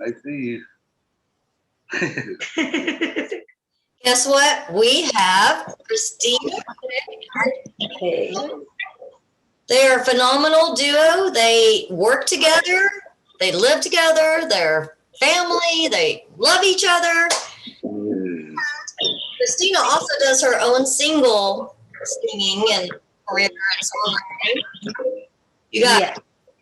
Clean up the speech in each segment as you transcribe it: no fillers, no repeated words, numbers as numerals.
I see you. Guess what? We have Christina. Hey. They're a phenomenal duo. They work together. They live together. They're family. They love each other. Christina also does her own single singing and career and songwriting. You got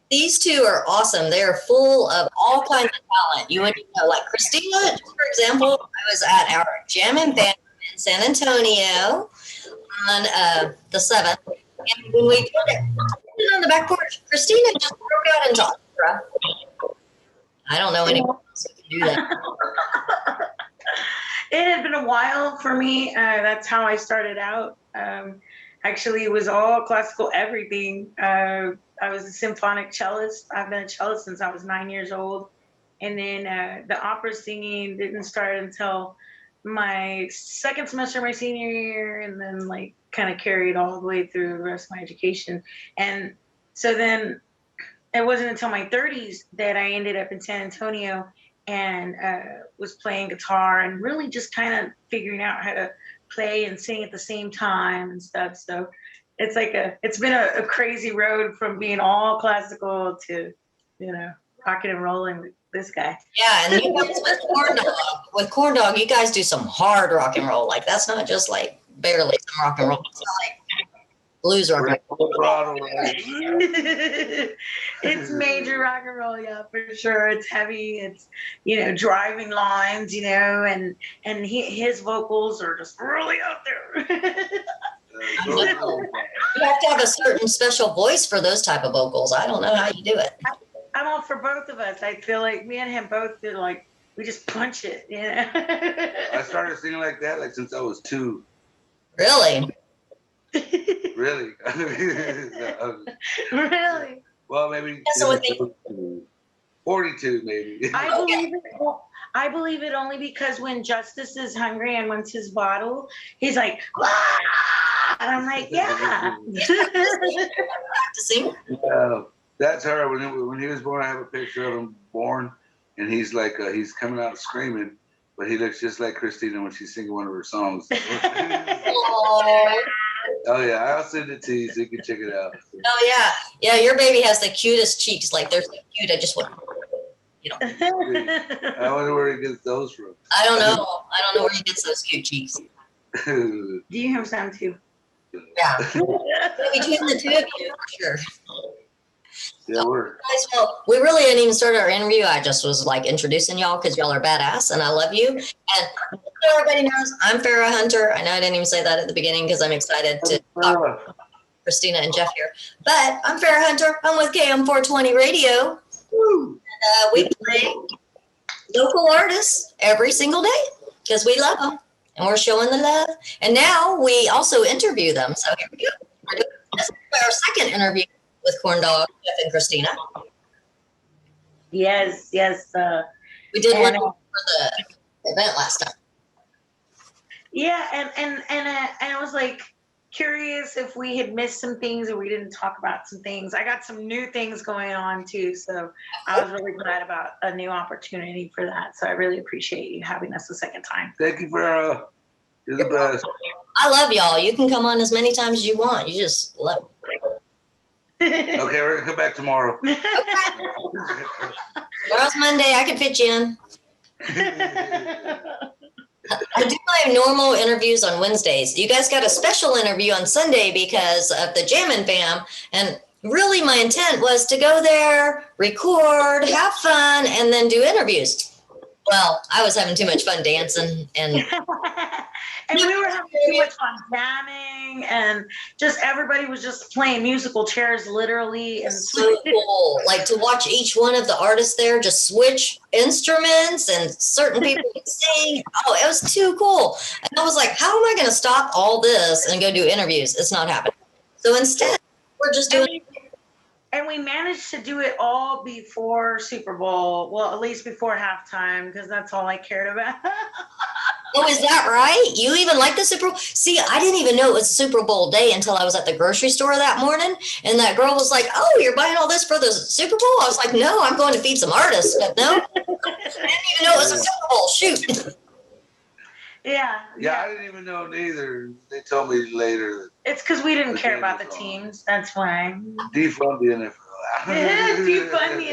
these two are awesome. They are full of all kinds of talent. You wouldn't know, like Christina, just for example, I was at our Jam and Band in San Antonio on the 7th. And when we did it on the back porch, Christina just broke out into opera. I don't know anyone else who can do that. It had been a while for me. That's how I started out. Actually, it was all classical everything. I was a symphonic cellist. I've been a cellist since I was 9 years old. And then the opera singing didn't start until my second semester of my senior year, and then like kind of carried all the way through the rest of my education. And so then it wasn't until my 30s that I ended up in San Antonio and was playing guitar and really just kind of figuring out how to play and sing at the same time and stuff. So it's like it's been a crazy road from being all classical to, rocking and rolling with this guy. Yeah, and you guys with KORNDAWG, you guys do some hard rock and roll. Like that's not just like barely some rock and roll. It's not like blues rock and roll. It's major rock and roll, yeah, for sure. It's heavy. It's driving lines, and his vocals are just really out there. You have to have a certain special voice for those type of vocals. I don't know how you do it. I'm all for both of us. I feel like me and him both feel like we just punch it. I started singing like that since I was 2. Really? Really? Really? Well, maybe 42, maybe. I believe it only because when Justice is hungry and wants his bottle, he's like, "Ah!" And I'm like, yeah. Practicing. That's her. When he was born, I have a picture of him born, and he's like, he's coming out screaming, but he looks just like Christina when she's singing one of her songs. Oh yeah, I'll send it to you so you can check it out. Oh yeah, your baby has the cutest cheeks. Like they're so cute. I just want, I wonder where he gets those from. I don't know where he gets those cute cheeks. Do you have some too? Yeah. Between the two of you, for sure. Yeah, guys, well, we really didn't even start our interview. I just was like introducing y'all because y'all are badass and I love you. And everybody knows I'm Fara Hunter. I know I didn't even say that at the beginning because I'm excited to talk to Christina and Jeff here. But I'm Fara Hunter. I'm with KM420 Radio. And, we play local artists every single day because we love them and we're showing the love. And now we also interview them. So here we go. We're doing this is our second interview with KORNDAWG, Jeff and Christina. Yes. We did one for the event last time. Yeah, and I was like curious if we had missed some things or we didn't talk about some things. I got some new things going on too, so I was really glad about a new opportunity for that. So I really appreciate you having us the second time. Thank you, Fara. You're the best. I love y'all. You can come on as many times as you want. You just love me. Okay, we're gonna come back tomorrow. Okay. Tomorrow's Monday. I can fit you in. I do my normal interviews on Wednesdays. You guys got a special interview on Sunday because of the Jammin' Fam. And really my intent was to go there, record, have fun, and then do interviews. Well, I was having too much fun dancing and we were having too much fun jamming and just everybody was just playing musical chairs literally. And so cool. Like to watch each one of the artists there just switch instruments and certain people could sing. Oh, it was too cool. And I was like, how am I going to stop all this and go do interviews? It's not happening. So instead, we're just doing And we managed to do it all before Super Bowl. Well, at least before halftime, because that's all I cared about. Oh, is that right? You even like the Super Bowl? See, I didn't even know it was Super Bowl day until I was at the grocery store that morning. And that girl was like, oh, you're buying all this for the Super Bowl? I was like, no, I'm going to feed some artists. But no. Shoot. Yeah. Yeah, I didn't even know neither. They told me later It's because we didn't The care game about the was on. teams. That's why. that defund the NFL. Defund the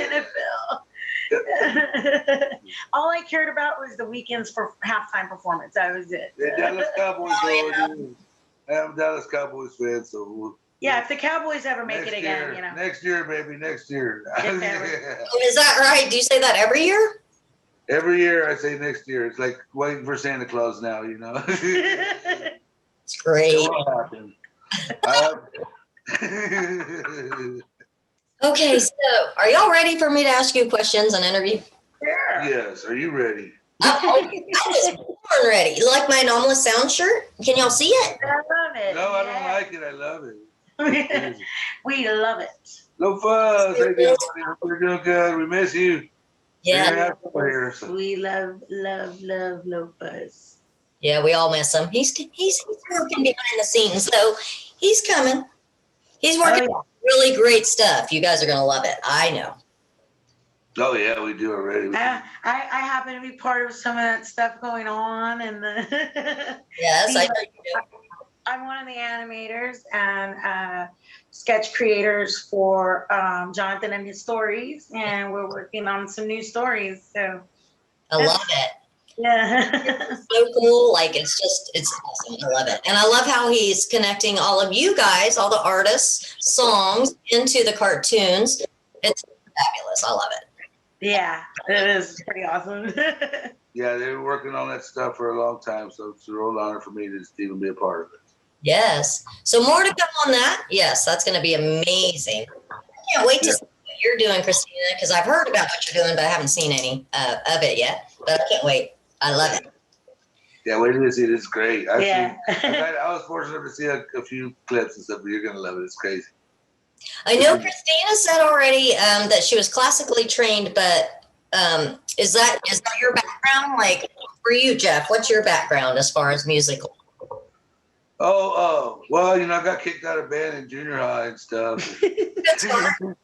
NFL. All I cared about was the weekends for halftime performance. That was it. The Dallas Cowboys, Oh, yeah. though. I'm a Dallas Cowboys fan, so Yeah, if the Cowboys ever make next it again, year, you know. next year, baby, next year. If ever. Is that right? Do you say that every year? Every year I say next year. It's like waiting for Santa Claus now, you know. It's great. It won't happen. Okay, so are y'all ready for me to ask you questions and interview? Yeah. Yes, are you ready? I was born ready. You like my anomalous sound shirt? Can y'all see it? I love it. No, I don't like it. I love it. We love it. No fuzz. Hey, good morning. We're doing good. We miss you. Yeah. Here, so. We love Lopez. Yeah, we all miss him. He's working behind the scenes, so he's coming. He's working on really great stuff. You guys are gonna love it. I know. Oh yeah, we do already. I happen to be part of some of that stuff going on, and Yes, I know you do. I'm one of the animators and sketch creators for Jonathan and his stories, and we're working on some new stories. So I love it. yeah, So cool. Like it's awesome. I love it. And I love how he's connecting all of you guys, all the artists, songs into the cartoons. It's fabulous. I love it. yeah, it is pretty awesome. Yeah, they were working on that stuff for a long time, so it's a real honor for me to just even be a part of it. Yes. So more to come on that. Yes, that's going to be amazing. I can't wait to see what you're doing, Christina, because I've heard about what you're doing, but I haven't seen any of it yet. But I can't wait. I love it. Yeah, wait till you see it. It's great. Yeah. I was fortunate to see a few clips and stuff, but you're going to love it. It's crazy. I know Christina said already that she was classically trained, but is that your background? Like for you, Jeff, what's your background as far as musical? Well, you know, I got kicked out of band in junior high and stuff. That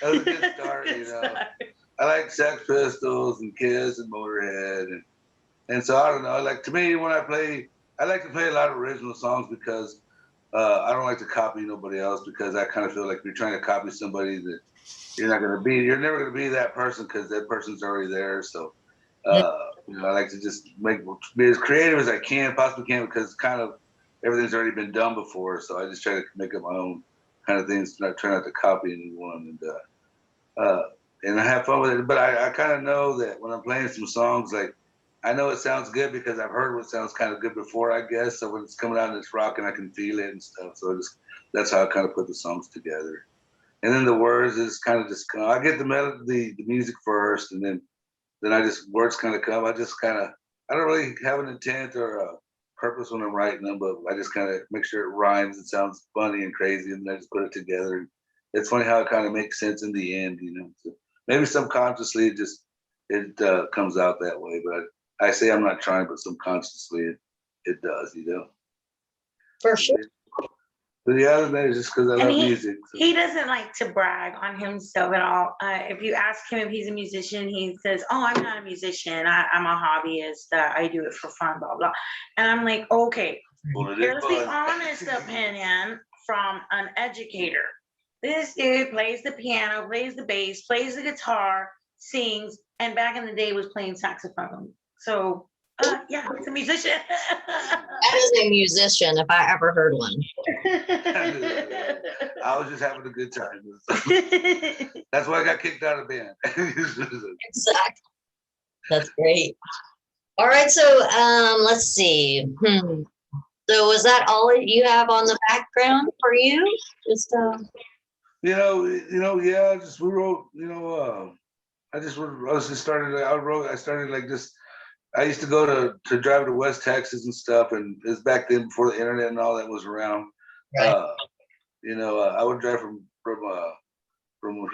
was a good start, you know. I like Sex Pistols and Kiss and Motorhead, and so I don't know. Like to me, when I like to play a lot of original songs because I don't like to copy nobody else because I kind of feel like you're trying to copy somebody that you're never gonna be that person because that person's already there. So you know, I like to just be as creative as I possibly can because kind of everything's already been done before. So I just try to make up my own kind of things, not try not to copy anyone, and I have fun with it. But I kind of know that when I'm playing some songs, like I know it sounds good because I've heard what sounds kind of good before, I guess. So when it's coming out and it's rocking, I can feel it and stuff. So that's how I kind of put the songs together. And then the words is kind of just I get the melody, the music first, and then words kind of come. I don't really have an intent or a purpose when I'm writing them, but I just kind of make sure it rhymes and sounds funny and crazy, and then I just put it together. It's funny how it kind of makes sense in the end, you know. So maybe subconsciously it comes out that way, but I say I'm not trying, but subconsciously it does, you know. For sure. But the other thing is just because I love music. So. He doesn't like to brag on himself at all. If you ask him if he's a musician, he says, "Oh, I'm not a musician. I'm a hobbyist. I do it for fun, blah, blah." And I'm like, okay, here's the honest opinion from an educator. This dude plays the piano, plays the bass, plays the guitar, sings, and back in the day was playing saxophone. So yeah, he's a musician. That is a musician, if I ever heard one. I was just having a good time. That's why I got kicked out of band. Exactly. That's great. All right, so let's see. So was that all you have on the background for you? Just yeah. We wrote. I used to go to drive to West Texas and stuff, and it was back then before the internet and all that was around. right. I would drive from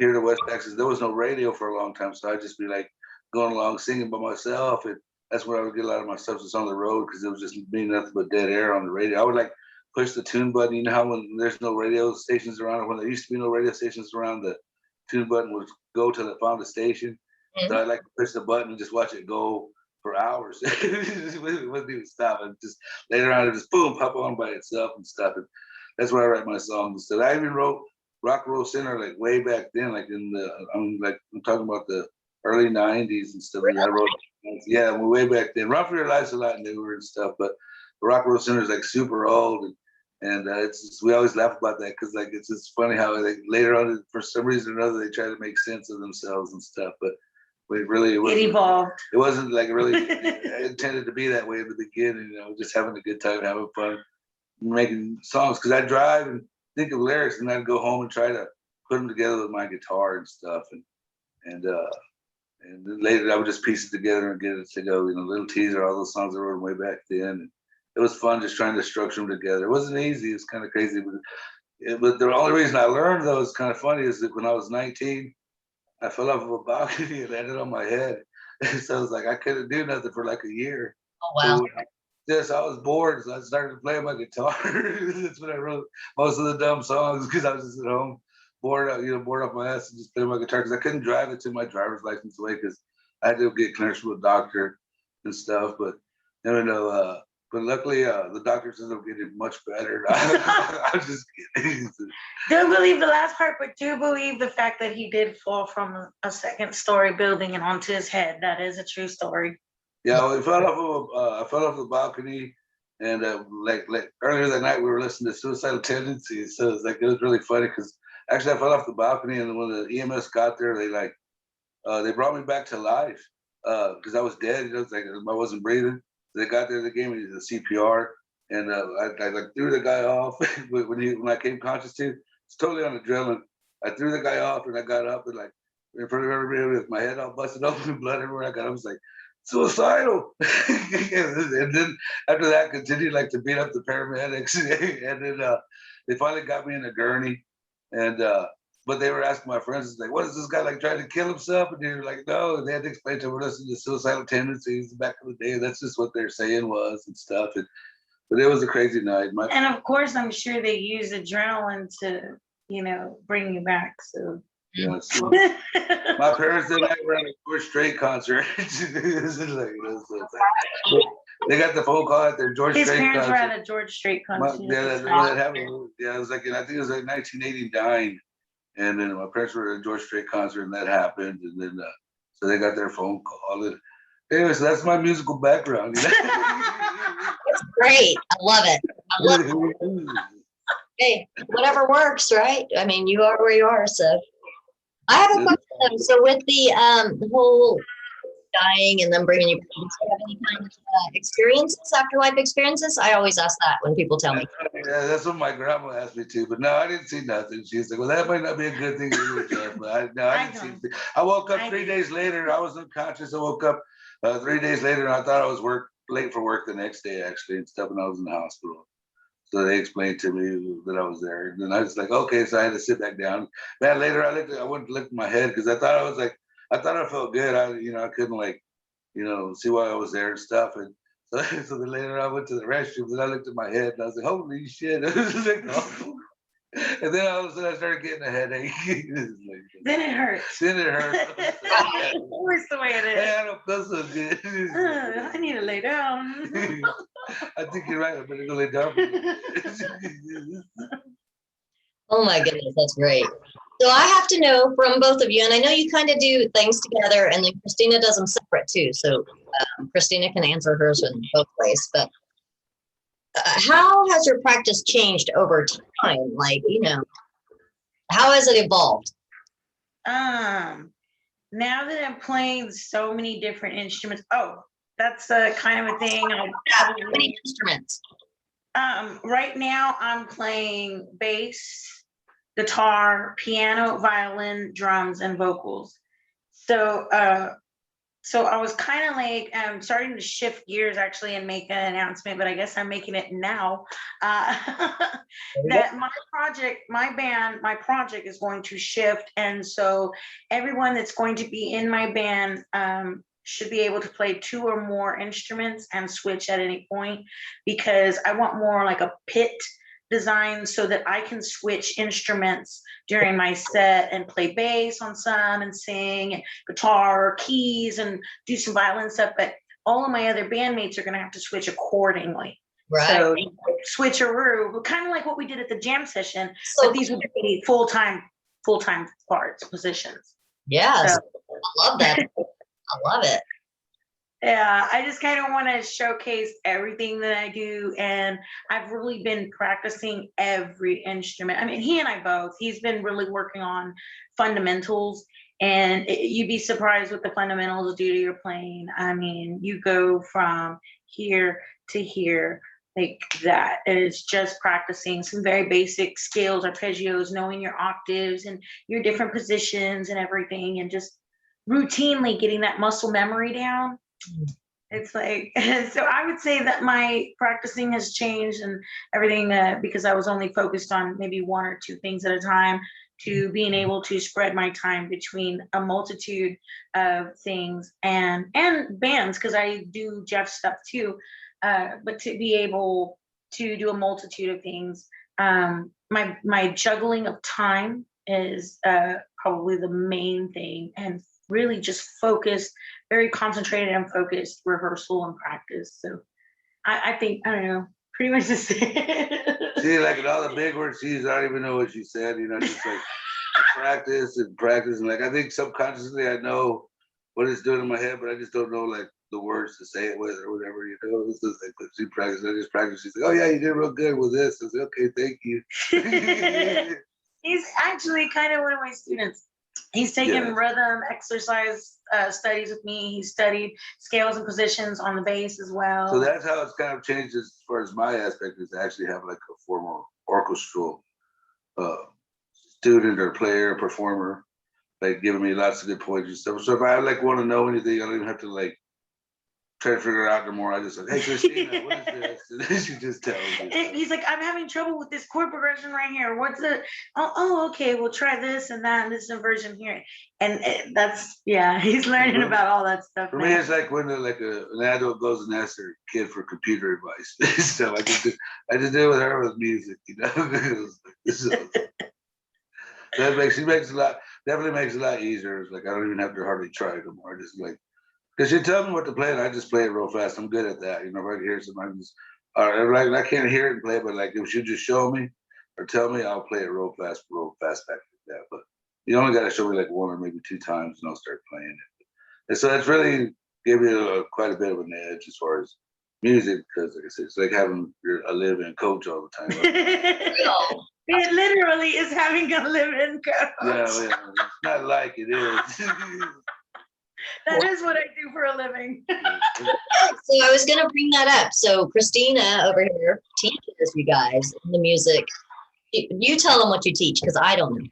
here to West Texas. There was no radio for a long time, so I'd just be like going along singing by myself, and that's where I would get a lot of my substance on the road because it was just being nothing but dead air on the radio. I would like push the tune button. You know how when there's no radio stations around, or when there used to be no radio stations around, the tune button would go till it found a station. Mm-hmm. So I'd like to push the button and just watch it go for hours. It wouldn't even stop. And just later on, it just boom, pop on by itself and stuff. And that's where I write my songs. So I even wrote Rock and Roll Center like way back then, like I'm talking about the early '90s and stuff. I wrote, yeah, way back then. Run for Your Life's a lot newer and stuff, but Rock and Roll Center is like super old, and it's just, we always laugh about that because like it's just funny how they, later on for some reason or another they try to make sense of themselves and stuff, but it evolved. It wasn't like really intended to be that way in the beginning. Just having a good time, having fun, making songs. Because I drive and think of lyrics, and I'd go home and try to put them together with my guitar and stuff, and then later I would just piece it together and get it to go. Little Teaser, all those songs I wrote way back then. And it was fun just trying to structure them together. It wasn't easy. It's kind of crazy, but the only reason I learned though is kind of funny is that when I was 19, I fell off of a balcony and landed on my head. So I was like, I couldn't do nothing for like a year. Oh wow! So, yes, I was bored, so I started playing my guitar. That's when I wrote most of the dumb songs because I was just at home, bored off my ass and just playing my guitar because I couldn't drive it to my driver's license away because I had to get clearance with a doctor and stuff. But but luckily the doctor says I'm getting much better. I'm just kidding. Don't believe the last part, but do believe the fact that he did fall from a second-story building and onto his head. That is a true story. Yeah, well, I fell off the balcony, and like earlier that night we were listening to Suicidal Tendencies, so it was really funny because actually I fell off the balcony, and when the EMS got there, they brought me back to life because I was dead. I wasn't breathing. So they got there, they gave me the CPR, and I threw the guy off when I came conscious to. It's totally on adrenaline. I threw the guy off, and I got up and like in front of everybody with my head all busted open and blood everywhere. I was like, suicidal. And then after that, continued like to beat up the paramedics, and then they finally got me in a gurney, and but they were asking my friends, like, what is this guy like trying to kill himself? And they were like, no. And they had to explain to them, we're listening to Suicidal Tendencies back in the day. That's just what they're saying was and stuff. But it was a crazy night. And of course, I'm sure they use adrenaline to, bring you back. So. Yeah, so my parents and I were at a George Strait concert. They got the phone call at their George Strait concert. His parents were at a George Strait concert. That happened. Yeah, it was like I think it was like 1989, and then my parents were at a George Strait concert, and that happened, and then so they got their phone call. And anyway, so that's my musical background. It's great. I love it. I love it. Hey, whatever works, right? I mean, you are where you are, so. I have a question. So with the whole dying and then bringing you back, do you have any kind of experiences, afterlife experiences? I always ask that when people tell me. Yeah, that's what my grandma asked me too. But no, I didn't see nothing. She's like, well, that might not be a good thing to do with that. But I didn't see anything. I woke up 3 days later. I was unconscious. I woke up 3 days later, and I thought I was late for work the next day, actually, and stuff, and I was in the hospital. So they explained to me that I was there. And then I was like, okay, so I had to sit back down. Man, later I went to look at my head because I thought I felt good. I couldn't see why I was there and stuff. And so then later I went to the restroom and I looked at my head and I was like, holy shit. And then all of a sudden I started getting a headache. Then it hurts. It's always the way it is. Hey, I don't feel so good. I need to lay down. I think you're right. I better go lay down. Oh my goodness, that's great. So I have to know from both of you, and I know you kind of do things together, and then Christina does them separate too. So Christina can answer hers in both ways. But how has your practice changed over time? Like, how has it evolved? Now that I'm playing so many different instruments, that's kind of a thing. How many instruments? Right now I'm playing bass, guitar, piano, violin, drums, and vocals. So I was kind of like starting to shift gears actually and make an announcement, but I guess I'm making it now. That my project is going to shift, and so everyone that's going to be in my band should be able to play 2 or more instruments and switch at any point, because I want more like a pit design so that I can switch instruments during my set and play bass on some and sing, and guitar, keys, and do some violin stuff. But all of my other bandmates are going to have to switch accordingly. Right. So switcheroo, kind of like what we did at the jam session, So but these would be full-time parts, positions. yes, So, I love that. I love it. yeah, I just kind of want to showcase everything that I do, and I've really been practicing every instrument. I mean, he and I both. He's been really working on fundamentals, and you'd be surprised what the fundamentals do to your playing. I mean, you go from here to here like that, and it's just practicing some very basic scales, arpeggios, knowing your octaves and your different positions and everything, and just routinely getting that muscle memory down. It's like, so I would say that my practicing has changed and everything, because I was only focused on maybe one or two things at a time, to being able to spread my time between a multitude of things and bands, because I do Jeff stuff too, but to be able to do a multitude of things. My juggling of time is probably the main thing, and really just focused, very concentrated and focused rehearsal and practice. So I think, I don't know, pretty much just See, like in all the big words she used, I don't even know what she said, you know, just like practice. And like, I think subconsciously I know what it's doing in my head, but I just don't know like the words to say it with or whatever, you know. It's just like, she practiced, I just practiced. She's like, oh yeah, you did real good with this. I was like, okay, thank you. He's actually kind of one of my students. He's taken rhythm exercise studies with me. He studied scales and positions on the bass as well. So that's how it's kind of changed as far as my aspect is to actually have like a formal orchestral student or player or performer, like giving me lots of good points and stuff. So if I like want to know anything, I don't even have to like try to figure it out no more. I just like, hey Christina, what is this? And then she just tells me. And he's like, I'm having trouble with this chord progression right here. What's it? Oh, okay, we'll try this and that and this inversion here. And that's, yeah, he's learning about all that stuff. For me, it's like when an adult goes and asks their kid for computer advice. So I just did it with her with music, you know. So that definitely makes it a lot easier. It's like I don't even have to hardly try it anymore. I just like, because you tell me what to play and I just play it real fast. I'm good at that. You know, if I can hear something, I just, like, I can't hear it and play it, but like if you just show me or tell me, I'll play it real fast back like that. But you only got to show me like one or maybe two times and I'll start playing it. And so that's really gave me quite a bit of an edge as far as music, because like I said, it's like having a live-in coach all the time. It literally is having a live-in coach. Yeah, it's not like it is. That is what I do for a living. So I was going to bring that up. So Christina over here teaches you guys the music. You tell them what you teach, because I don't know.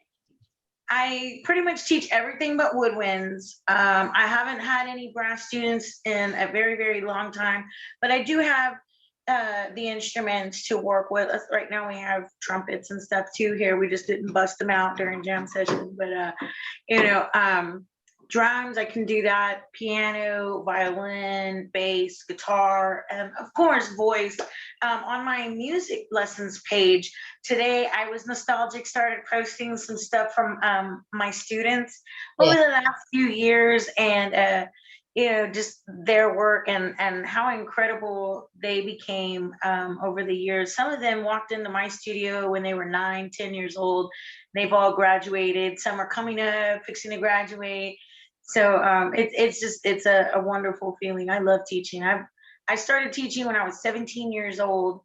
I pretty much teach everything but woodwinds. I haven't had any brass students in a very, very long time, but I do have the instruments to work with. Right now we have trumpets and stuff too here. We just didn't bust them out during jam sessions, but drums, I can do that, piano, violin, bass, guitar, and of course voice. On my music lessons page today, I was nostalgic, started posting some stuff from my students over the last few years, and just their work and how incredible they became over the years. Some of them walked into my studio when they were 9, 10 years old. They've all graduated. Some are coming up, fixing to graduate. So it's a wonderful feeling. I love teaching. I started teaching when I was 17 years old,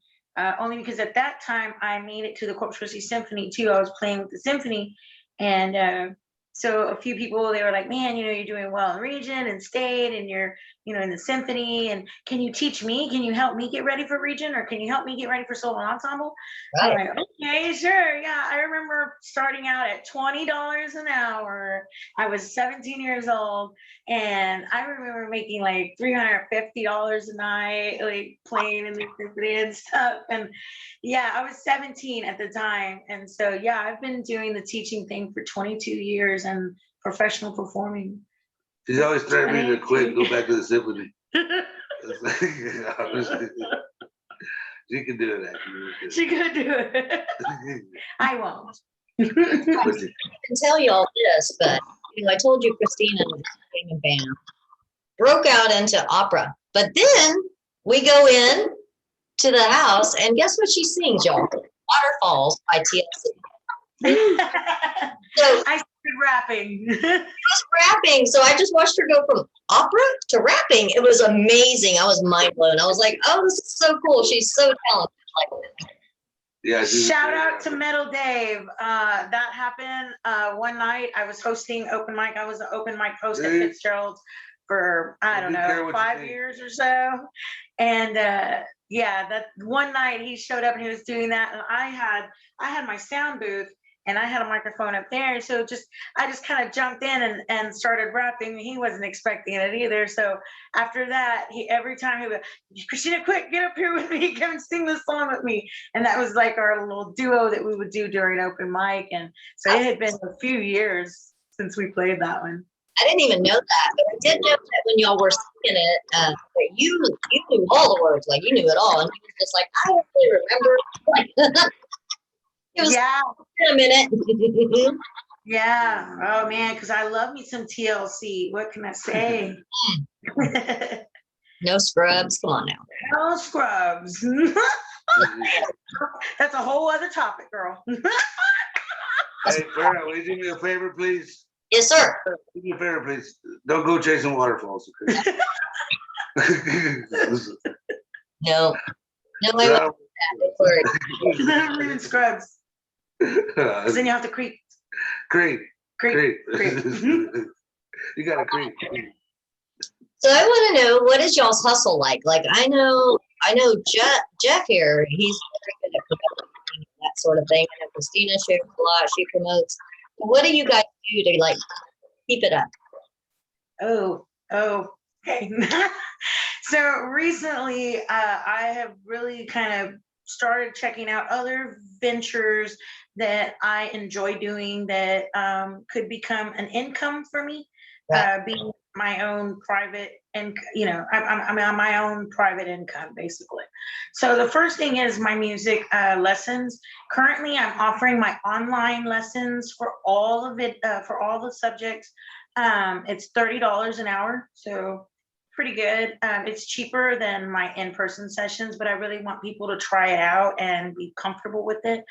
only because at that time I made it to the Corpus Christi Symphony too. I was playing with the symphony, and so a few people, they were like, man, you're doing well in region and state, and you're, in the symphony, and can you teach me? Can you help me get ready for region, or can you help me get ready for solo ensemble? Right. I'm like, okay, sure. Yeah, I remember starting out at $20 an hour. I was 17 years old, and I remember making like $350 a night, like playing in the symphony and stuff. And yeah, I was 17 at the time. And so, yeah, I've been doing the teaching thing for 22 years and professional performing. She's always threatening me to quit, go back to the symphony. She can do it, actually. She could do it. I won't. I can tell you all this, but I told you Christina was playing a band, broke out into opera, But then we go in to the house, and guess what she sings, y'all? Waterfalls by TLC. So I started rapping. she was rapping, so I just watched her go from opera to rapping. It was amazing. I was mind blown. I was like, "Oh, this is so cool. She's so talented." Like, Yeah. Shout out to Metal Dave. That happened one night. I was hosting open mic. I was an open mic host at Fitzgerald's for I don't know 5 years or so, and yeah, that one night he showed up and he was doing that, and I had my sound booth. And I had a microphone up there. So I just kind of jumped in and started rapping. He wasn't expecting it either. So after that, every time he would, Christina, quick, get up here with me. Come and sing this song with me. And that was like our little duo that we would do during open mic. And so it had been a few years since we played that one. I didn't even know that, but I did know that when y'all were singing it, that you knew all the words, like you knew it all. And he was just like, I don't really remember. It was in a minute. Yeah. Oh man, because I love me some TLC. What can I say? No scrubs. Come on now. No scrubs. That's a whole other topic, girl. Hey, Fara, will you do me a favor, please? Yes, sir. Do me a favor, please. Don't go chasing waterfalls, okay? No, I won't do that. Never even scrubs. Then you have to creep. Creep. Creep. You gotta creep. So I want to know, what is y'all's hustle like? Like I know Jeff here. He's very good at promoting that sort of thing. I know Christina shares a lot. She promotes. What do you guys do to like keep it up? Oh, okay. So recently, I have really kind of started checking out other ventures that I enjoy doing that could become an income for me, being my own private, and I'm on my own private income basically. So the first thing is my music lessons. Currently, I'm offering my online lessons for all of it, for all the subjects. It's $30 an hour, so pretty good. It's cheaper than my in-person sessions, but I really want people to try it out and be comfortable with it.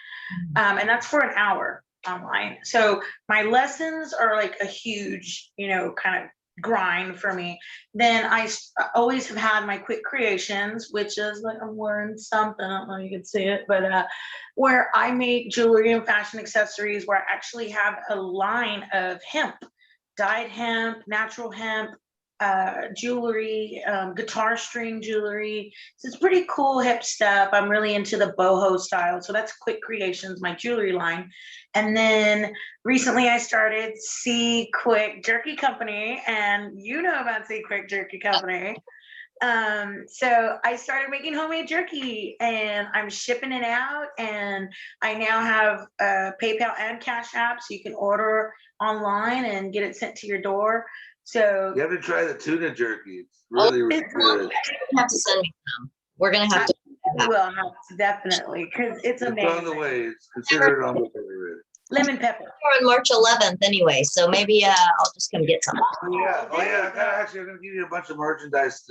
And that's for an hour online. So my lessons are like a huge, kind of grind for me. Then I always have had my quick creations, which is like I'm wearing something, I don't know if you can see it, but where I make jewelry and fashion accessories, where I actually have a line of hemp, dyed hemp, natural hemp, jewelry, guitar string jewelry. So it's pretty cool hip stuff. I'm really into the boho style. So that's Quick Creations, my jewelry line. And then recently I started C Quick Jerky Company, and you know about C Quick Jerky Company. So I started making homemade jerky, and I'm shipping it out, and I now have PayPal and Cash App, so you can order online and get it sent to your door. So you have to try the tuna jerky. It's really good. You have to send me some. We're gonna have to. We will have to, definitely, because it's amazing. It's on the way. It's considered on the way. Lemon pepper. We're on March 11th anyway, so maybe I'll just come get some. Oh yeah. I'm gonna give you a bunch of merchandise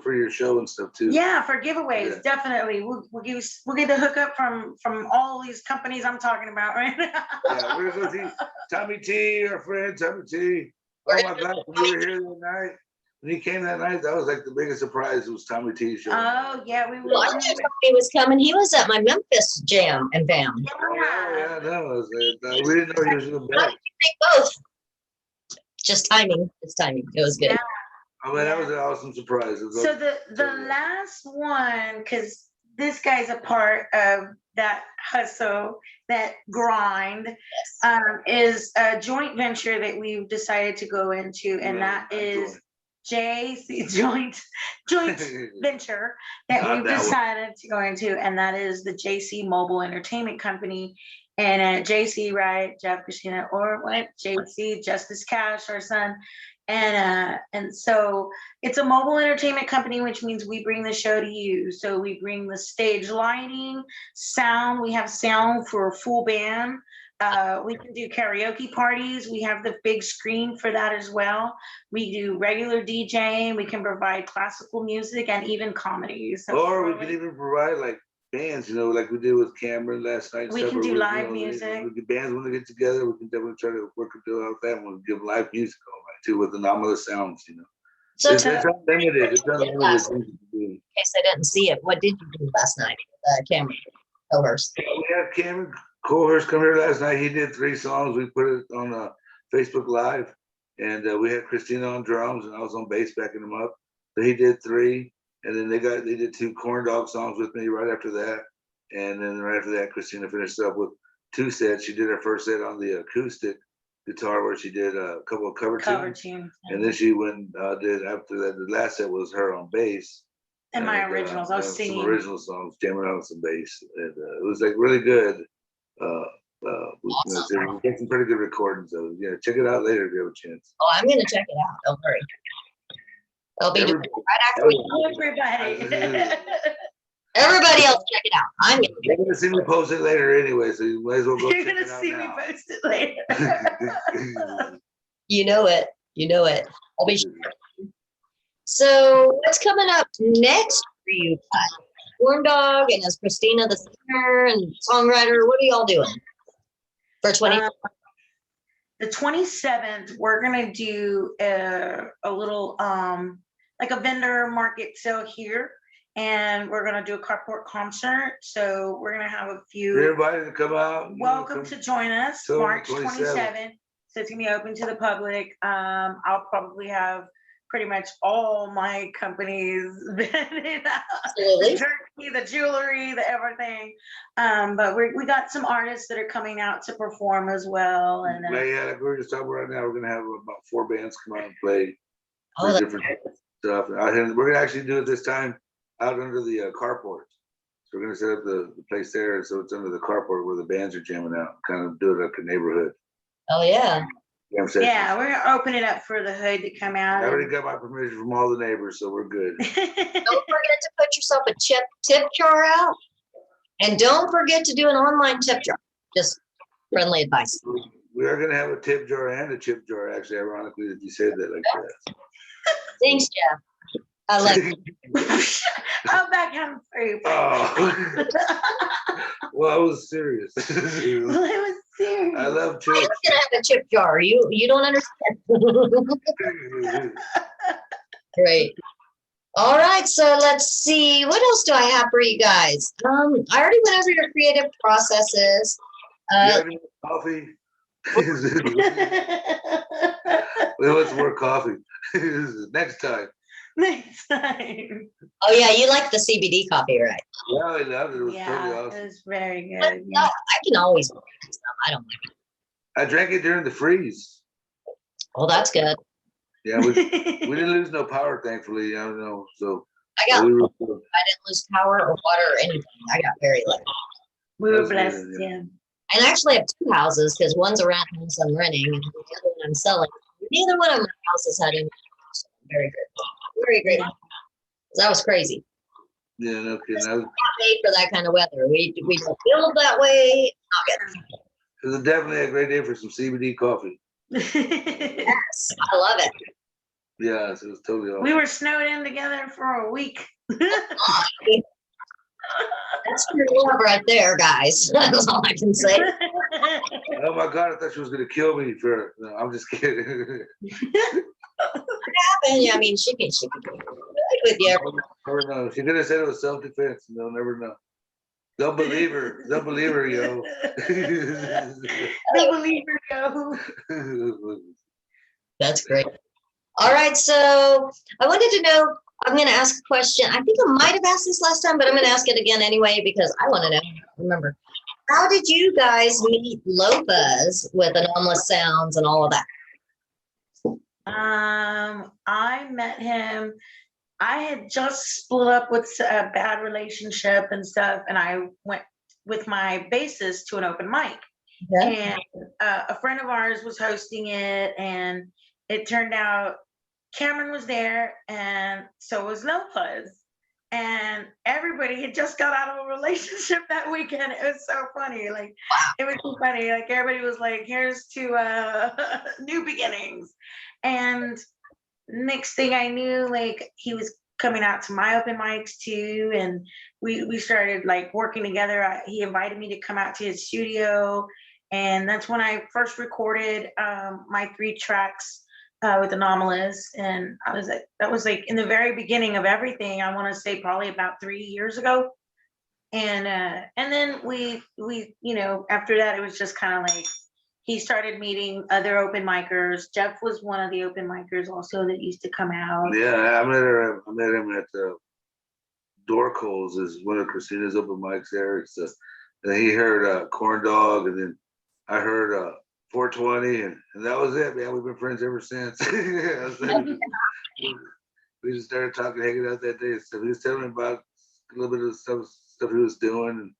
for your show and stuff too. Yeah, for giveaways, definitely. We'll get the hookup from all these companies I'm talking about right now. Yeah, we're gonna go see Tommy T, our friend Tommy T. Oh my God, when we were here that night. When he came that night, that was like the biggest surprise. It was Tommy T's show. Oh yeah, we were. Well, I knew Tommy was coming. He was at my Memphis jam and bam. Yeah, no, we didn't know he was going to bet. Both. Just timing. It's timing. It was good. Yeah. I mean, that was an awesome surprise. So the last one, because this guy's a part of that hustle, that grind, is a joint venture that we've decided to go into, and that is JC joint venture that we've decided to go into, and that is the JC Mobile Entertainment Company. And JC, right, Jeff, Christina, or what? JC, Justice Cash, our son. And so it's a mobile entertainment company, which means we bring the show to you. So we bring the stage lighting, sound. We have sound for a full band. We can do karaoke parties. We have the big screen for that as well. We do regular DJing. We can provide classical music and even comedy. So or we can even provide like bands, like we did with Cameron last night. We can do live music. The bands want to get together. We can definitely try to work a deal out that one. Give live music all right too with anomalous sounds. So It's unlimited. It's unlimited things to do. In case I didn't see it, what did you do last night, Cameron Cohurst? We had Cameron Cohurst come here last night. He did 3 songs. We put it on Facebook Live, and we had Christina on drums, and I was on bass backing him up. So he did 3, and then they did 2 KORNDAWG songs with me right after that, and then right after that, Christina finished up with 2 sets. She did her first set on the acoustic guitar, where she did a couple of cover tunes, and then she went did after that. The last set was her on bass. And my originals, I was singing some original songs, jamming out some bass, and it was like really good. Awesome. We get some pretty good recordings of it. Yeah, check it out later if you have a chance. Oh, I'm gonna check it out. Don't worry. I'll be doing it right after we. Everybody. Everybody else, check it out. You're gonna see me post it later anyway, so you might as well go. You're gonna see me post it later. You know it. You know it. I'll be sure. So what's coming up next for you guys? KORNDAWG, and as Christina the singer and songwriter, what are y'all doing for 20? The 27th, we're gonna do a little like a vendor market sale here, and we're gonna do a carport concert. So we're gonna have a few. You're invited to come out. Welcome to join us, March 27th. So it's gonna be open to the public. I'll probably have pretty much all my companies, the turkey, the jewelry, the everything. But we got some artists that are coming out to perform as well. And yeah, like we're just talking right now, we're gonna have about 4 bands come out and play different stuff. We're gonna actually do it this time out under the carport. So we're gonna set up the place there, so it's under the carport where the bands are jamming out. Kind of do it like a neighborhood. Oh yeah. Yeah, we're gonna open it up for the hood to come out. I already got my permission from all the neighbors, so we're good. Don't forget to put yourself a tip jar out, and don't forget to do an online tip jar. Just friendly advice. We are gonna have a tip jar and a chip jar. Actually, ironically, that you said that like that. Thanks, Jeff. I love you. I'll backhand for you. Oh. Well, I was serious. Well, it was serious. I love chips. I was gonna have a chip jar. You don't understand. Great. All right, so let's see. What else do I have for you guys? I already went over your creative processes. You have any coffee? We want some more coffee. Next time. Next time. Oh yeah, you like the CBD coffee, right? Yeah, I loved it. It was totally awesome. It was very good. But, no, I can always make some. I don't like it. I drank it during the freeze. Oh, that's good. Yeah, we didn't lose no power, thankfully. I don't know. So I didn't lose power or water or anything. I got very lucky. We were blessed, yeah. And I actually have 2 houses because one's a rent house I'm renting and the other one I'm selling. Neither one of my houses had any. So I'm very grateful. Very grateful. That was crazy. Yeah, no kidding. Not made for that kind of weather. We don't build that way. It was definitely a great day for some CBD coffee. Yes, I love it. Yeah, so it was totally awesome. We were snowed in together for a week. That's true love right there, guys. That's all I can say. Oh my God, I thought she was gonna kill me for. No, I'm just kidding. What happened? I mean, she can be good with you. Never know. She could have said it was self-defense, and they'll never know. Don't believe her. Don't believe her, yo. Don't believe her, yo. That's great. All right, so I wanted to know, I'm going to ask a question. I think I might have asked this last time, but I'm going to ask it again anyway because I want to know. Remember, how did you guys meet Lopez with Anomalous Sounds and all of that? I met him. I had just split up with a bad relationship and stuff, and I went with my bassist to an open mic. Okay. And a friend of ours was hosting it, and it turned out Cameron was there, and so was Lopez. and everybody had just got out of a relationship that weekend. It was so funny. Like, it was so funny. Like, everybody was like, here's to new beginnings. And next thing I knew, like, he was coming out to my open mics too, and we started like working together. He invited me to come out to his studio, and that's when I first recorded my 3 tracks with Anomalous. And I was like, that was like in the very beginning of everything. I want to say probably about 3 years ago. And then we you know, after that, it was just kind of like he started meeting other open micers. Jeff was one of the open micers also that used to come out. Yeah, I met him at the Dorco's, is one of Christina's open mics there. And he heard KORNDAWG, and then I heard 420, and that was it, man. We've been friends ever since. We just started talking, hanging out that day. So he was telling me about a little bit of stuff he was doing, and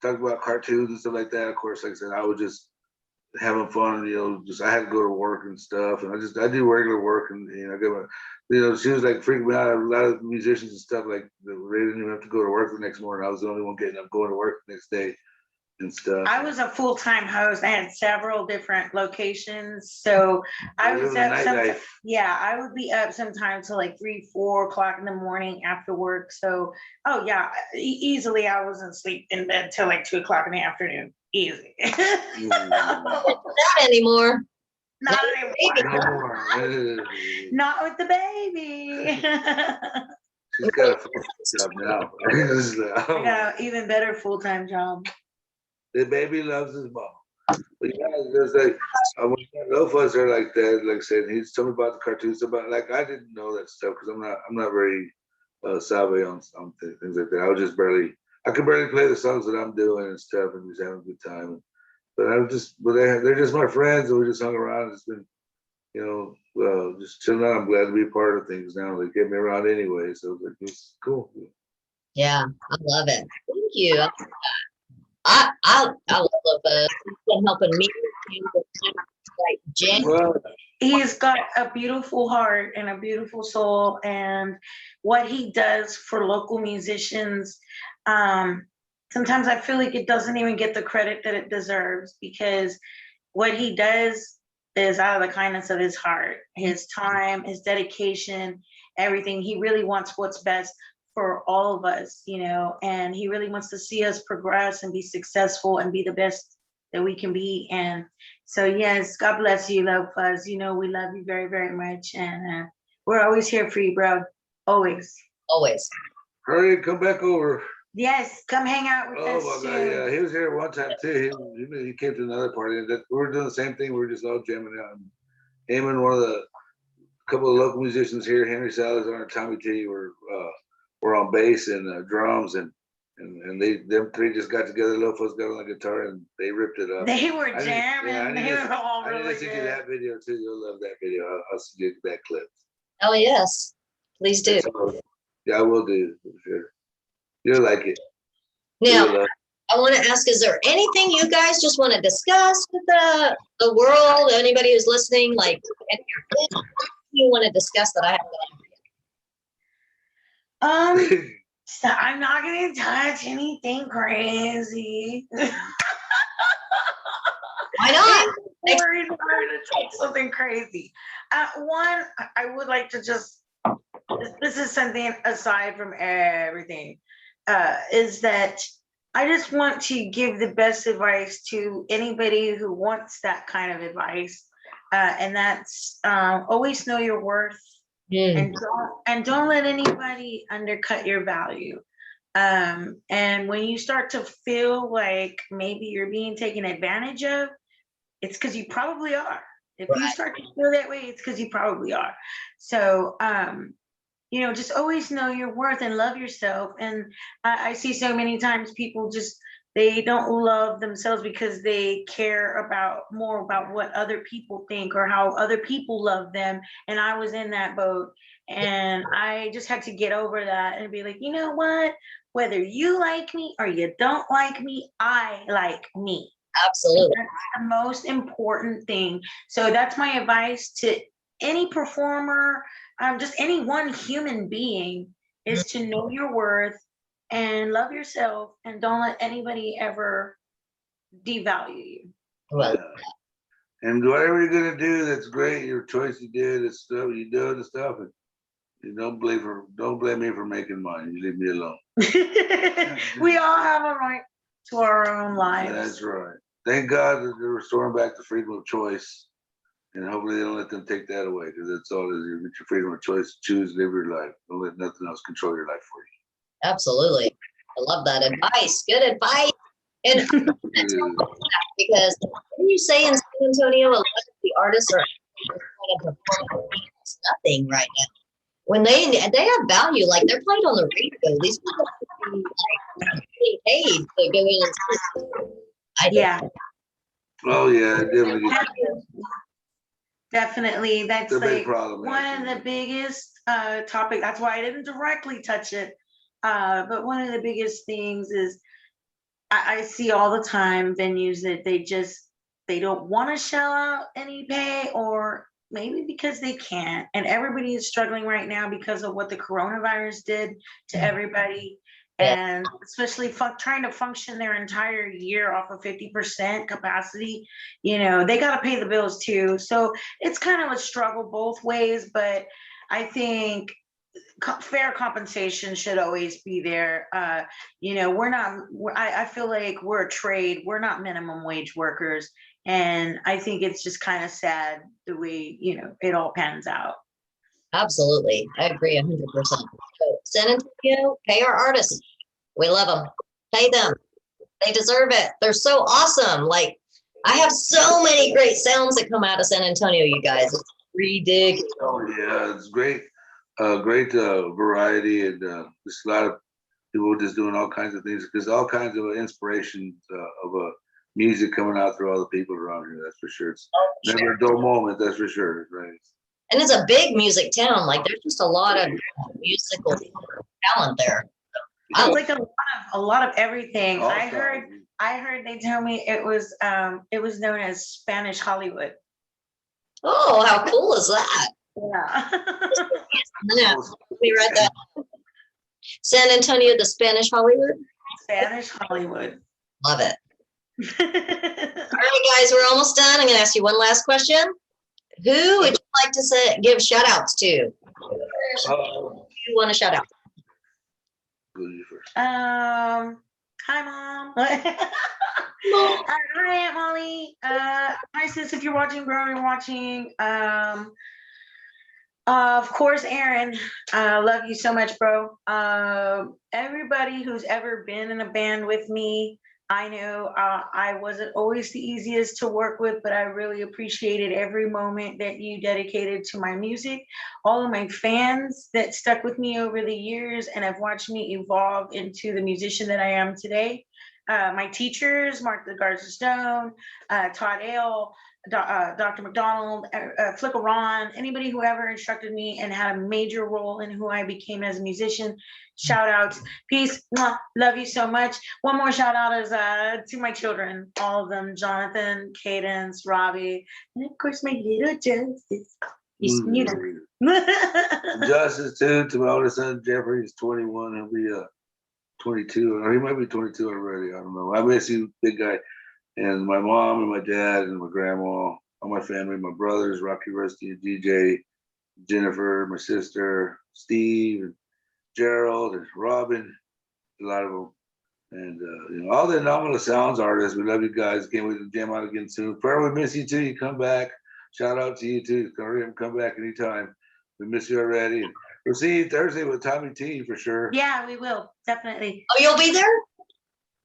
talking about cartoons and stuff like that. Of course, like I said, I was just having fun, you know. Just I had to go to work and stuff, and I do regular work, and you know, I get my, you know, she was like freaking me out. A lot of musicians and stuff, like they didn't even have to go to work the next morning. I was the only one getting up, going to work the next day and stuff. I was a full-time host. I had several different locations, so I was up sometimes. Yeah, I would be up sometimes till like 3, 4 o'clock in the morning after work. So, oh yeah, easily I wasn't sleep in bed till like 2 o'clock in the afternoon. Easy. Not anymore. Not anymore. No. Not with the baby. She's got a full-time job now. I got an even better full-time job. The baby loves his mom. But yeah, there's like when no fuzz are like that, like I said, he's told me about the cartoons, about, like, I didn't know that stuff because I'm not very savvy on things like that. I could barely play the songs that I'm doing and stuff, and just having a good time. But they're just my friends, and we just hung around. It's been, you know, just chilling out. I'm glad to be a part of things now. They get me around anyway, so it's cool. Yeah, I love it. Thank you. I love helping me, like Jen. Well, he's got a beautiful heart and a beautiful soul, and what he does for local musicians, sometimes I feel like it doesn't even get the credit that it deserves, because what he does is out of the kindness of his heart, his time, his dedication, everything. He really wants what's best for all of us, you know, and he really wants to see us progress and be successful and be the best that we can be. And so, yes, God bless you, Love Fuzz. You know, we love you very, very much. And we're always here for you, bro. Always. Always. hurry, come back over. Yes, come hang out with us. Oh my God, yeah, he was here one time too. He came to another party, and we were doing the same thing. We were just all jamming out. Him and one of the couple of local musicians here, Henry Salazar and Tommy T, were on bass and drums, and them 3 just got together. Lil Fuzz got on the guitar, and they ripped it up. They were jamming. They were all really good. I need to send you that video too. You'll love that video. I'll send you that clip. Oh yes, please do. Yeah, I will do for sure. You'll like it. Now, I want to ask, is there anything you guys just want to discuss with the world, anybody who's listening, like anything you want to discuss that I haven't done? So I'm not going to touch anything crazy. Why not? I'm worried to touch something crazy. One, I would like to just, this is something aside from everything, is that I just want to give the best advice to anybody who wants that kind of advice. And that's always know your worth. And don't let anybody undercut your value. And when you start to feel like maybe you're being taken advantage of, it's because you probably are. If you start to feel that way, it's because you probably are. So, you know, just always know your worth and love yourself. And I see so many times people they don't love themselves because they care more about what other people think or how other people love them. And I was in that boat, and I just had to get over that and be like, you know what? Whether you like me or you don't like me, I like me. Absolutely. That's the most important thing. So that's my advice to any performer, just any one human being, is to know your worth and love yourself, and don't let anybody ever devalue you. Well, And whatever you're gonna do, that's great. Your choice you did, it's stuff you do the stuff. And you don't blame me for making money. You leave me alone. We all have a right to our own lives. That's right. Thank God that they're restoring back the freedom of choice. And hopefully they don't let them take that away, because that's all it is. You get your freedom of choice to choose, live your life. Don't let nothing else control your life for you. absolutely. I love that advice. Good advice. And because when you say in San Antonio, a lot of the artists are kind of performing nothing right now. When they have value, like they're played on the radio. These people should be like getting paid to go in and see. Yeah. Oh yeah, definitely. Definitely. That's It's a big like problem, one actually. of the biggest topic. That's why I didn't directly touch it. But one of the biggest things is I see all the time venues that they don't want to shell out any pay, or maybe because they can't. And everybody is struggling right now because of what the coronavirus did to everybody. Yeah. And especially trying to function their entire year off of 50% capacity, they got to pay the bills too. So it's kind of a struggle both ways, but I think fair compensation should always be there. I feel like we're a trade. We're not minimum wage workers. And I think it's just kind of sad the way, it all pans out. Absolutely. I agree 100%. So San Antonio, pay our artists. We love them. Pay them. They deserve it. They're so awesome. Like, I have so many great sounds that come out of San Antonio, you guys. It's ridiculous. Oh yeah, it's great. Great variety, and just a lot of people just doing all kinds of things. There's all kinds of inspirations of music coming out through all the people around here. That's for sure. It's never a dull moment. That's for sure. Right. And it's a big music town. Like, there's just a lot of musical talent there. It's like a lot of everything. All I heard they tell me it was known as Spanish Hollywood. Oh, how cool is that? Yeah. Yeah. Let me write that. San Antonio, the Spanish Hollywood. Spanish Hollywood. Love it. All right, guys, we're almost done. I'm going to ask you one last question. Who would you like to give shout outs to? Who you want to shout out? Go you first. Hi, Mom. Hi, Aunt Molly. Hi, sis. If you're watching, bro, you're watching. Of course, Aaron. Love you so much, bro. Everybody who's ever been in a band with me, I know I wasn't always the easiest to work with, but I really appreciated every moment that you dedicated to my music. All of my fans that stuck with me over the years and have watched me evolve into the musician that I am today. My teachers, Mark the Garza Stone, Todd Ale, Dr. McDonald, Flickle Ron, anybody who ever instructed me and had a major role in who I became as a musician. Shout outs. Peace. Mwah. Love you so much. One more shout out is to my children, all of them, Jonathan, Cadence, Robbie, and of course my little Justice. Justice too, to my oldest son Jeffrey. He's 21. He'll be 22, or he might be 22 already. I don't know. I miss you, big guy. And my mom and my dad and my grandma, all my family, my brothers, Rocky, Rusty, and DJ, Jennifer, my sister, Steve, and Gerald, and Robin, a lot of them. And all the Anomalous Sounds artists, we love you guys. Can't wait to jam out again soon. Forever we miss you too. You come back. Shout out to you too. Hurry up and come back anytime. We miss you already. We'll see you Thursday with Tommy T for sure. Yeah, we will. Definitely. Oh, you'll be there?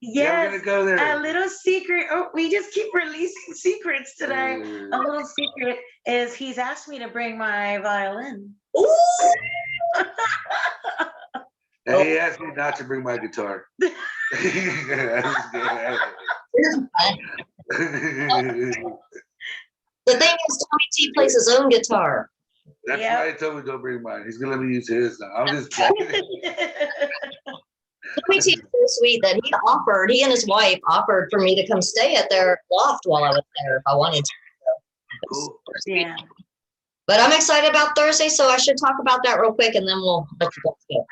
Yes. Yeah, we're gonna go there. A little secret. Oh, we just keep releasing secrets today. A little secret is he's asked me to bring my violin. Ooh. And he asked me not to bring my guitar. The thing is, Tommy T plays his own guitar. That's why he told me don't bring mine. He's gonna let me use his now. I'm just joking. Tommy T is so sweet that he and his wife offered for me to come stay at their loft while I was there if I wanted to. Cool. Yeah. But I'm excited about Thursday, so I should talk about that real quick, and then we'll let you guys go.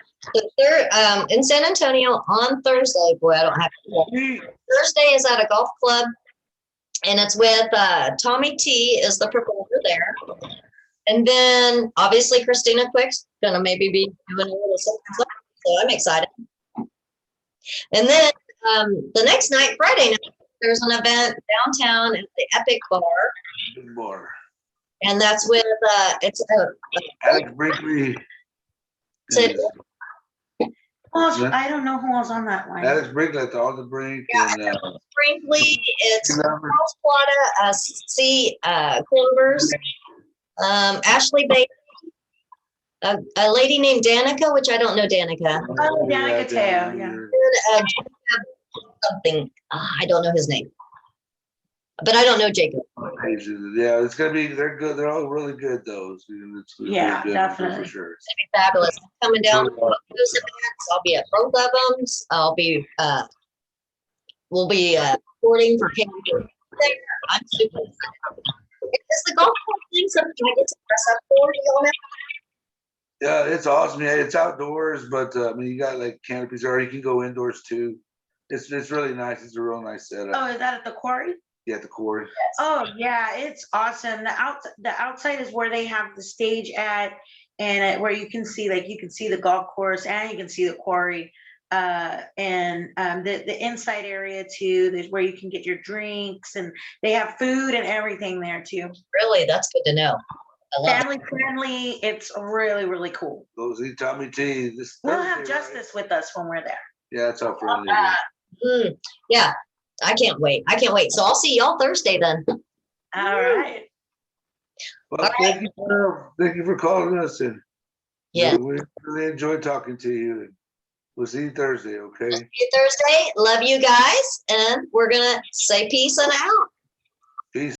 So in San Antonio on Thursday, boy, I don't have to. Thursday is at a golf club, and it's with Tommy T is the promoter there. And then obviously Christina Quick's gonna maybe be doing a little something, so I'm excited. And then the next night, Friday night, there's an event downtown at the Epic Bar. And that's with it's Alex Brinkley. I don't know who else on that line. Alex Brinkley at the Brink. Yeah, and Brinkley, it's Charles Plata, C. Climbers, Ashley Bailey, a lady named Danica, which I don't know Danica. Oh, Danica Teo, yeah. And, something, I don't know his name. But I don't know Jacob. Yeah, it's gonna be. They're good. They're all really good, though. Yeah, definitely for sure. It's gonna be fabulous. I'm coming down to those events. I'll be at both of them. I'll be. We'll be recording for KM420. I'm super excited. Is the golf course thing something I get to dress up for? Do you know? Yeah, it's awesome. Yeah, it's outdoors, but I mean, you got like canopies, or you can go indoors too. It's really nice. It's a real nice setup. Oh, is that at the quarry? Yeah, at the quarry. Oh yeah, it's awesome. The outside is where they have the stage at, and where you can see the golf course and you can see the quarry, and the inside area too. There's where you can get your drinks, and they have food and everything there too. Really, that's good to know. Family friendly. It's really, really cool. Go see Tommy T. We'll have Justice with us when we're there. Yeah, that's how friendly. Yeah, I can't wait. So I'll see y'all Thursday then. All right. Well, thank you for calling us, and yeah, we really enjoyed talking to you. And we'll see you Thursday, okay? See you Thursday. Love you guys, and we're gonna say peace and out. Peace.